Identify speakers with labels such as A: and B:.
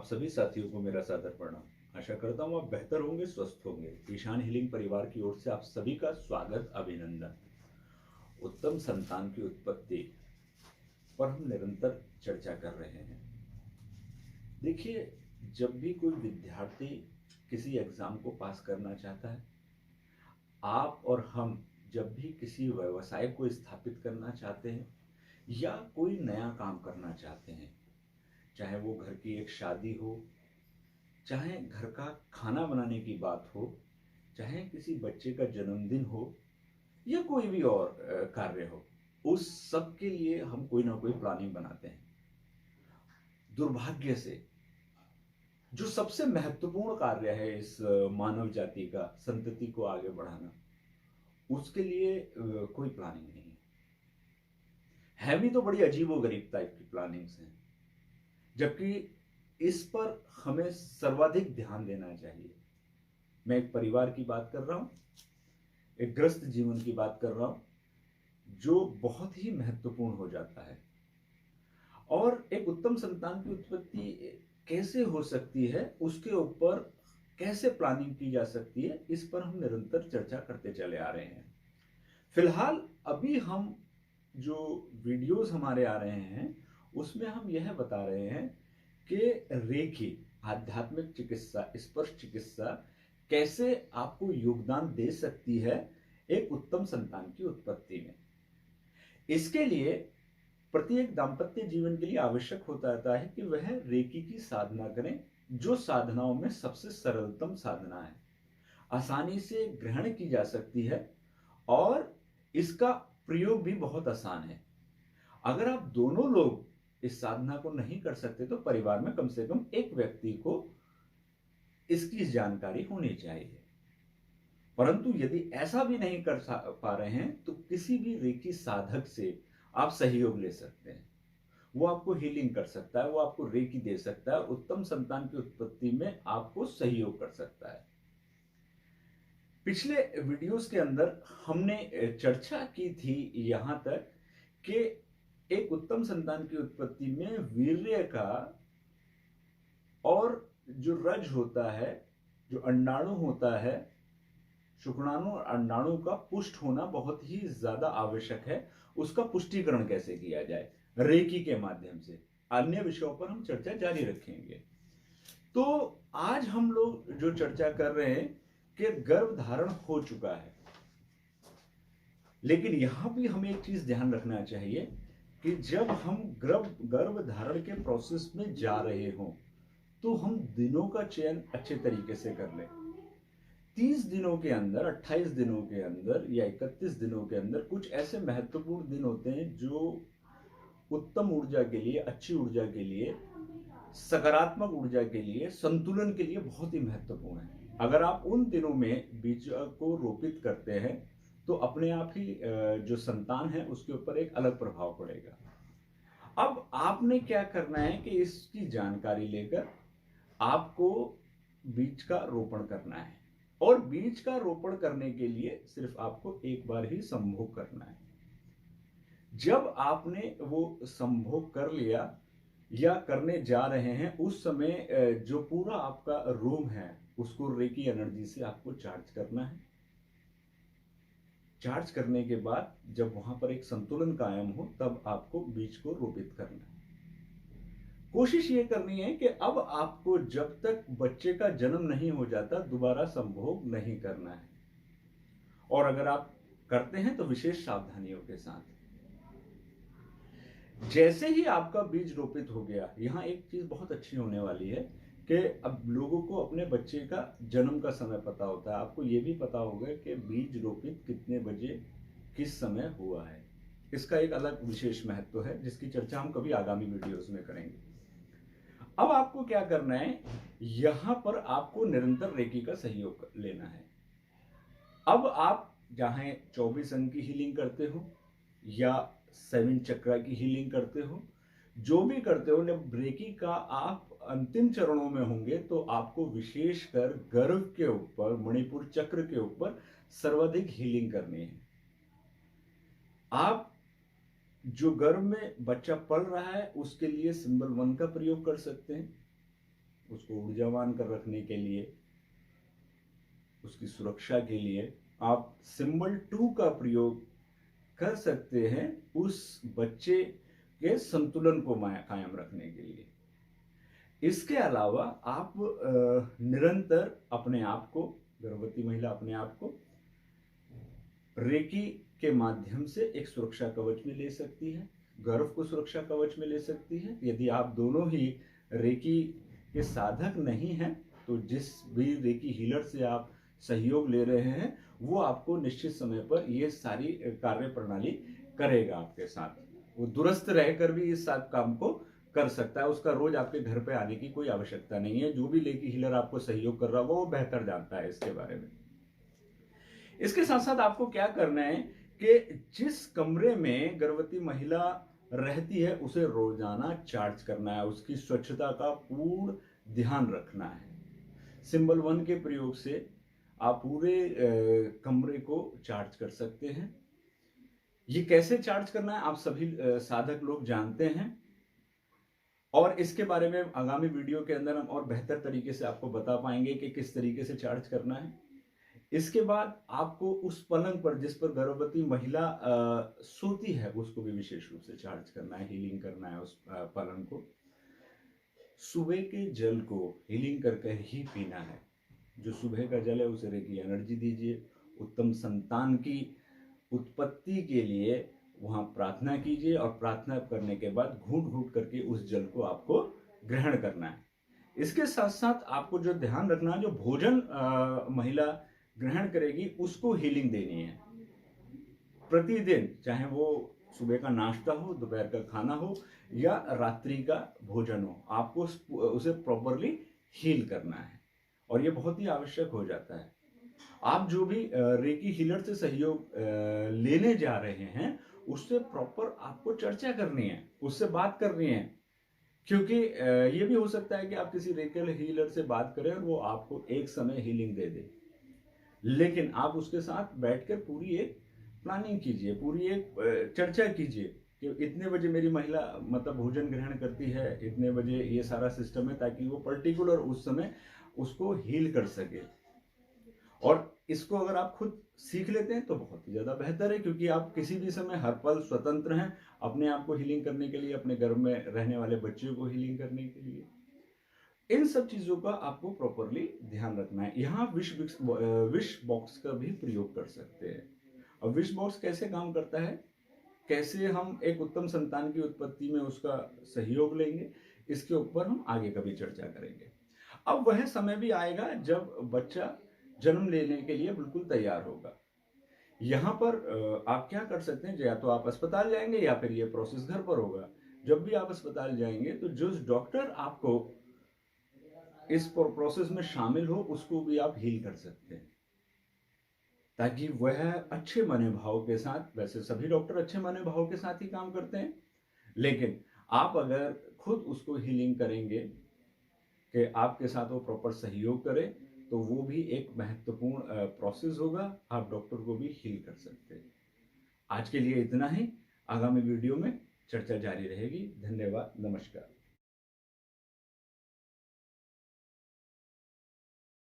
A: सभी साथियों को मेरा सादर प्रणाम। आशा करता हूँ आप बेहतर होंगे, स्वस्थ होंगे। ईशान हीलिंग परिवार की ओर से आप सभी का स्वागत, अभिनंदन। उत्तम संतान की उत्पत्ति पर हम निरंतर चर्चा कर रहे हैं। देखिए, जब भी कोई विद्यार्थी किसी एग्जाम को पास करना चाहता है, आप और हम जब भी किसी व्यवसाय को स्थापित करना चाहते हैं या कोई नया काम करना चाहते हैं, चाहे वो घर की एक शादी हो, चाहे घर का खाना बनाने की बात हो, चाहे किसी बच्चे का जन्मदिन हो या कोई भी और कार्य हो, उस सब के लिए हम कोई ना कोई प्लानिंग बनाते हैं। दुर्भाग्य से जो सबसे महत्वपूर्ण कार्य है इस मानव जाति का, संतति को आगे बढ़ाना, उसके लिए कोई प्लानिंग नहीं है भी तो बड़ी अजीबोगरीब टाइप की प्लानिंग्स हैं, जबकि इस पर हमें सर्वाधिक ध्यान देना चाहिए। मैं एक परिवार की बात कर रहा हूं, एक ग्रस्त जीवन की बात कर रहा हूं, जो बहुत ही महत्वपूर्ण हो जाता है। और एक उत्तम संतान की उत्पत्ति कैसे हो सकती है, उसके ऊपर कैसे प्लानिंग की जा सकती है, इस पर हम निरंतर चर्चा करते चले आ रहे हैं। फिलहाल अभी हम जो वीडियोस हमारे आ रहे हैं उसमें हम यह बता रहे हैं कि रेकी, आध्यात्मिक चिकित्सा, स्पर्श चिकित्सा कैसे आपको योगदान दे सकती है एक उत्तम संतान की उत्पत्ति में। इसके लिए प्रत्येक दाम्पत्य जीवन के लिए आवश्यक होता है कि वह रेकी की साधना करें, जो साधनाओं में सबसे सरलतम साधना है, आसानी से ग्रहण की जा सकती है और इसका प्रयोग भी बहुत आसान है। अगर आप दोनों लोग इस साधना को नहीं कर सकते तो परिवार में कम से कम एक व्यक्ति को इसकी जानकारी होनी चाहिए। परंतु यदि ऐसा भी नहीं कर पा रहे हैं तो किसी भी रेकी साधक से आप सहयोग ले सकते हैं। वो आपको हीलिंग कर सकता है, वो आपको रेकी दे सकता है, उत्तम संतान की उत्पत्ति में आपको सहयोग कर सकता है। पिछले वीडियोस के अंदर हमने चर्चा की थी यहां तक कि एक उत्तम संतान की उत्पत्ति में वीर्य का और जो रज होता है, जो अंडाणु होता है, शुक्राणु और अंडाणु का पुष्ट होना बहुत ही ज्यादा आवश्यक है। उसका पुष्टिकरण कैसे किया जाए रेकी के माध्यम से, अन्य विषयों पर हम चर्चा जारी रखेंगे। तो आज हम लोग जो चर्चा कर रहे हैं कि गर्भ धारण हो चुका है, लेकिन यहां भी हमें एक चीज ध्यान रखना चाहिए कि जब हम गर्भ धारण के प्रोसेस में जा रहे हों तो हम दिनों का चयन अच्छे तरीके से कर लें। 30 दिनों के अंदर, 28 दिनों के अंदर या 31 दिनों के अंदर कुछ ऐसे महत्वपूर्ण दिन होते हैं जो उत्तम ऊर्जा के लिए, अच्छी ऊर्जा के लिए, सकारात्मक ऊर्जा के लिए, संतुलन के लिए बहुत ही महत्वपूर्ण है। अगर आप उन दिनों में बीज को रोपित करते हैं तो अपने आप ही जो संतान है उसके ऊपर एक अलग प्रभाव पड़ेगा। अब आपने क्या करना है कि इसकी जानकारी लेकर आपको बीज का रोपण करना है, और बीज का रोपण करने के लिए सिर्फ आपको एक बार ही संभोग करना है। जब आपने वो संभोग कर लिया या करने जा रहे हैं, उस समय जो पूरा आपका रूम है उसको रेकी एनर्जी से आपको चार्ज करना है। चार्ज करने के बाद जब वहां पर एक संतुलन कायम हो तब आपको बीज को रोपित करना है। कोशिश ये करनी है कि अब आपको जब तक बच्चे का जन्म नहीं हो जाता दोबारा संभोग नहीं करना है, और अगर आप करते हैं तो विशेष सावधानियों के साथ। जैसे ही आपका बीज रोपित हो गया, यहां एक चीज बहुत अच्छी होने वाली है कि अब लोगों को अपने बच्चे का जन्म का समय पता होता है। आपको यह भी पता होगा कि बीज रोपित कितने बजे किस समय हुआ है। इसका एक अलग विशेष महत्व है जिसकी चर्चा हम कभी आगामी वीडियोस में करेंगे। अब आपको क्या करना है, यहां पर आपको निरंतर रेकी का सहयोग लेना है। अब आप चाहे 24 अंक की हीलिंग करते हो या 7 चक्रा की हीलिंग करते हो, जो भी करते हो, जब रेकी का आप अंतिम चरणों में होंगे तो आपको विशेषकर गर्भ के ऊपर, मणिपुर चक्र के ऊपर सर्वाधिक हीलिंग करनी है। आप जो गर्भ में बच्चा पल रहा है उसके लिए सिंबल 1 का प्रयोग कर सकते हैं। उसको ऊर्जावान कर रखने के लिए, उसकी सुरक्षा के लिए आप सिंबल 2 का प्रयोग कर सकते हैं उस बच्चे के संतुलन को कायम रखने के लिए। इसके अलावा आप निरंतर अपने आप को, गर्भवती महिला अपने आप को रेकी के माध्यम से एक सुरक्षा कवच में ले सकती है, गर्भ को सुरक्षा कवच में ले सकती है। यदि आप दोनों ही रेकी के साधक नहीं हैं तो जिस भी रेकी हीलर से आप सहयोग ले रहे हैं वो आपको निश्चित समय पर ये सारी कार्य प्रणाली करेगा आपके साथ। वो दुरुस्त रहकर भी इस सब काम को कर सकता है, उसका रोज आपके घर पे आने की कोई आवश्यकता नहीं है। जो भी रेकी हीलर आपको सहयोग कर रहा होगा वो बेहतर जानता है इसके बारे में। इसके साथ साथ आपको क्या करना है कि जिस कमरे में गर्भवती महिला रहती है उसे रोजाना चार्ज करना है, उसकी स्वच्छता का पूर्ण ध्यान रखना है। सिंबल 1 के प्रयोग से आप पूरे कमरे को चार्ज कर सकते हैं। ये कैसे चार्ज करना है आप सभी साधक लोग जानते हैं और इसके बारे में आगामी वीडियो के अंदर हम और बेहतर तरीके से आपको बता पाएंगे कि किस तरीके से चार्ज करना है। इसके बाद आपको उस पलंग पर जिस पर गर्भवती महिला सोती है उसको भी विशेष रूप से चार्ज करना है, हीलिंग करना है उस पलंग को। सुबह के जल को हीलिंग करके ही पीना है। जो सुबह का जल है उसे रेकी एनर्जी दीजिए। उत्तम संतान की उत्पत्ति के लिए वहां प्रार्थना कीजिए और प्रार्थना करने के बाद घूंट घूंट करके उस जल को आपको ग्रहण करना है। इसके साथ साथ आपको जो ध्यान रखना है, जो भोजन महिला ग्रहण करेगी उसको हीलिंग देनी है प्रतिदिन, चाहे वो सुबह का नाश्ता हो, दोपहर का खाना हो या रात्रि का भोजन हो, आपको उसे प्रॉपरली हील करना है और ये बहुत ही आवश्यक हो जाता है। आप जो भी रेकी हीलर से सहयोग लेने जा रहे हैं उससे प्रॉपर आपको चर्चा करनी है, उससे बात करनी है, क्योंकि ये भी हो सकता है कि आप किसी रेकी हीलर से बात करें और वो आपको एक समय हीलिंग दे दे, लेकिन आप उसके साथ बैठकर पूरी एक प्लानिंग कीजिए, पूरी एक चर्चा कीजिए कि इतने बजे मेरी महिला मतलब भोजन ग्रहण करती है, इतने बजे ये सारा सिस्टम है, ताकि वो पर्टिकुलर उस समय उसको हील कर सके। और इसको अगर आप खुद सीख लेते हैं तो बहुत ही ज्यादा बेहतर है, क्योंकि आप किसी भी समय हर पल स्वतंत्र हैं अपने आप को हीलिंग करने के लिए, अपने घर में रहने वाले बच्चों को हीलिंग करने के लिए। इन सब चीजों का आपको प्रॉपरली ध्यान रखना है। यहाँ विश बॉक्स का भी प्रयोग कर सकते हैं। अब विश बॉक्स कैसे काम करता है, कैसे हम एक उत्तम संतान की उत्पत्ति में उसका सहयोग लेंगे, इसके ऊपर हम आगे कभी चर्चा करेंगे। अब वह समय भी आएगा जब बच्चा जन्म लेने के लिए बिल्कुल तैयार होगा। यहाँ पर आप क्या कर सकते हैं, या तो आप अस्पताल जाएंगे या फिर ये प्रोसेस घर पर होगा। जब भी आप अस्पताल जाएंगे तो जो डॉक्टर आपको इस प्रोसेस में शामिल हो उसको भी आप हील कर सकते हैं, ताकि वह अच्छे मने भाव के साथ, वैसे सभी डॉक्टर अच्छे मने भाव के साथ ही काम करते हैं, लेकिन आप अगर खुद उसको हीलिंग करेंगे कि आपके साथ वो प्रॉपर सहयोग करे तो वो भी एक महत्वपूर्ण प्रोसेस होगा, आप डॉक्टर को भी हील कर सकते हैं। आज के लिए इतना ही, आगामी वीडियो में चर्चा जारी रहेगी। धन्यवाद, नमस्कार।